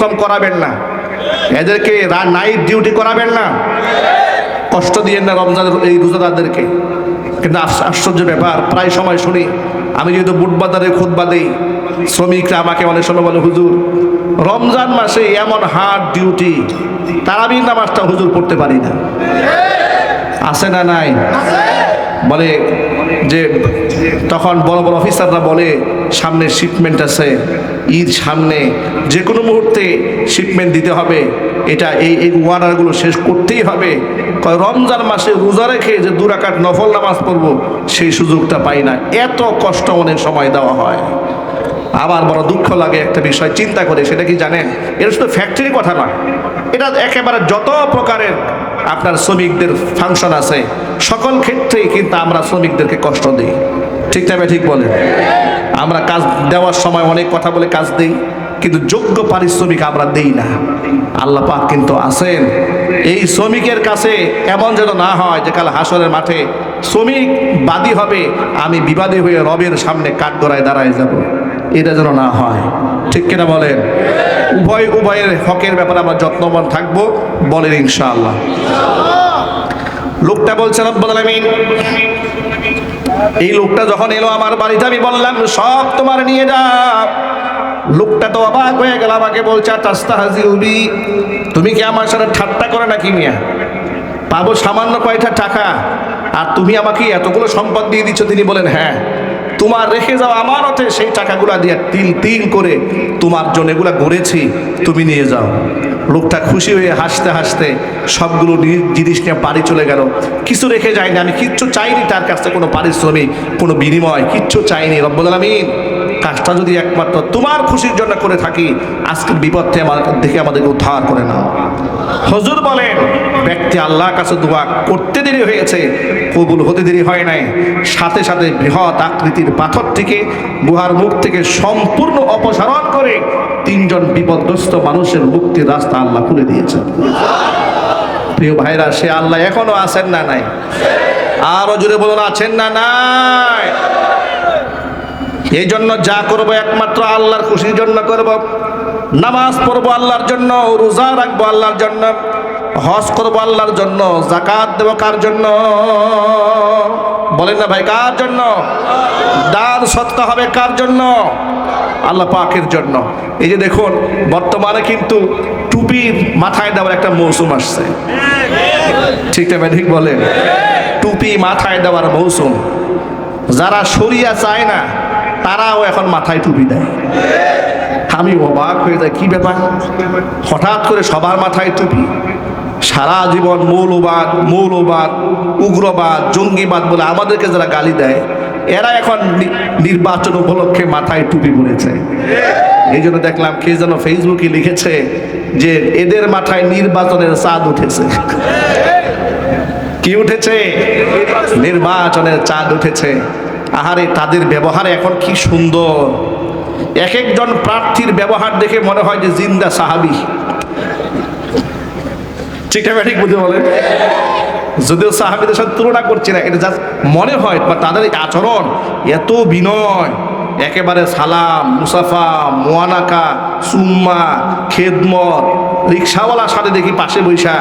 কম করাবেন না, এদেরকে নাইট ডিউটি করাবেন না, কষ্ট দিয়েন না রমজানের এই রোজাদারদেরকে। কিন্তু আশ্চর্য ব্যাপার, প্রায় সময় শুনি, আমি যেহেতু বুটবাজারে খুতবা দেই, শ্রমিকরা আমাকে অনেক সময় বলে, হুজুর রমজান মাসে এমন হার্ড ডিউটি, তারাবির নামাজটা হুজুর পড়তে পারি না। আছে না নাই? বলে যে তখন বড় বড় অফিসাররা বলে সামনে শিপমেন্ট আছে, ঈদ সামনে, যে কোনো মুহূর্তে শিপমেন্ট দিতে হবে, এটা এই ওয়ার্ডারগুলো শেষ করতেই হবে। রমজান মাসে রোজা রেখে যে 2 রাকাত নফল নামাজ পড়বো সেই সুযোগটা পাই না, এত কষ্ট অনেক সময় দেওয়া হয়। আবার বড় দুঃখ লাগে একটা বিষয় চিন্তা করে, সেটা কি জানেন? এটা শুধু ফ্যাক্টরির কথা না, এটা একেবারে যত প্রকারের আপনার শ্রমিকদের ফাংশন আছে, সকল ক্ষেত্রেই কিন্তু আমরা শ্রমিকদেরকে কষ্ট দিই। ঠিক না? ঠিক বলেন। আমরা কাজ দেওয়ার সময় অনেক কথা বলে কাজ দিই, কিন্তু যোগ্য পারিশ্রমিক আমরা দেই না। আল্লাহ পাক কিন্তু আছেন এই শ্রমিকের কাছে, এমন যেন না হয় যে কাল হাসরের মাঠে শ্রমিক বাদী হবে, আমি বিবাদী হয়ে রবের সামনে কাঠগড়ায় দাঁড়ায় যাব, এটা যেন না হয়। ঠিক কিনা বলেন? উভয়ের হকের ব্যাপারে আমরা যত্নবান থাকবো, বলেন ইনশাআল্লাহ। লোকটা বলছে, রব্বুল আলামিন, এই লোকটা যখন এলো আমার বাড়িতে, আমি বললাম সব তোমার নিয়ে যাও। লোকটা তো অবাক হয়ে গেল, আমাকে বলছে, তাস্তাহজিউ বি, তুমি কি আমার সাথে ঠাট্টা করে নাকি মিয়া? পাবো সামান্য কয়টা টাকা, আর তুমি আমাকে এতগুলো সম্পদ দিয়ে দিচ্ছ। তিনি বলেন, হ্যাঁ, তোমার রেখে যাও আমানতে, সেই টাকাগুলা দিয়ে তিল তিল করে তোমার জন্য এগুলা গড়েছি, তুমি নিয়ে যাও। লোকটা খুশি হয়ে হাসতে হাসতে সবগুলো জিনিস নিয়ে বাড়ি চলে গেল। কিছু রেখে যায়নি, আমি কিচ্ছু চাইনি তার কাছ থেকে, কোনো পারিশ্রমিক, কোনো বিনিময় কিচ্ছু চাইনি। রব্বুল আলামিন, কাজটা যদি একমাত্র তোমার খুশির জন্য করে থাকি, আজকের বিপদ থেকে আমাদেরকে উদ্ধার করে নাও। হুজুর বলেন, ব্যক্তি আল্লাহর কাছে দোয়া করতে দেরি হয়েছে, কবুল হতে দেরি হয় নাই, সাথে সাথে বৃহৎ আকৃতির পাথর থেকে, গুহার মুখ থেকে সম্পূর্ণ অপসারণ করে 3 জন বিপদগ্রস্ত মানুষের মুক্তির রাস্তা আল্লাহ খুলে দিয়েছেন। প্রিয় ভাইরা, সে আল্লাহ এখনো আছেন না নাই? আরো জোরে বলুন, আছেন না নাই? এই জন্য যা করবো একমাত্র আল্লাহর খুশির জন্য করব। নামাজ পড়বো আল্লাহর জন্য, রোজা রাখবো আল্লাহর জন্য, হজ করবো আল্লাহর জন্য, যাকাত দেবো কার জন্য? বলেন না ভাই, কার জন্য? দান সৎকা হবে কার জন্য? আল্লাহ পাকের জন্য। এই যে দেখুন, বর্তমানে কিন্তু টুপির মাথায় দেওয়ার একটা মৌসুম আসছে। ঠিক না? ঠিক বলেন। টুপি মাথায় দেওয়ার মৌসুম। যারা শরিয়া চায় না তারাও এখন মাথায় টুপি দেয়। আমি অবাক হয়ে যাই, কি ব্যাপার, হঠাৎ করে সবার মাথায় টুপি? সারা জীবন মৌলবাদ, উগ্রবাদ, জঙ্গিবাদ বলে আমাদেরকে যারা গালি দেয়, এরা এখন নির্বাচন উপলক্ষে মাথায় টুপি পরেছে। এই জন্য দেখলাম কে যেন ফেসবুকে লিখেছে যে এদের মাথায় নির্বাচনের চাঁদ উঠেছে। কি উঠেছে? নির্বাচনের চাঁদ উঠেছে। আহারে, তাদের ব্যবহার এখন কি সুন্দর! এক একজন প্রার্থীর ব্যবহার দেখে মনে হয় যে জিন্দা সাহাবী। ঠিক না? ঠিক বুঝে বলেন। যদিও সাহাবীদের সাথে তুলনা করছি না, এটা জাস্ট মনে হয় তাদের আচরণ এত বিনয়, একেবারে সালাম, মুসাফা, মোয়ানাকা, সুম্মা, খেদমত। রিক্সাওয়ালার সাথে দেখি পাশে বৈশা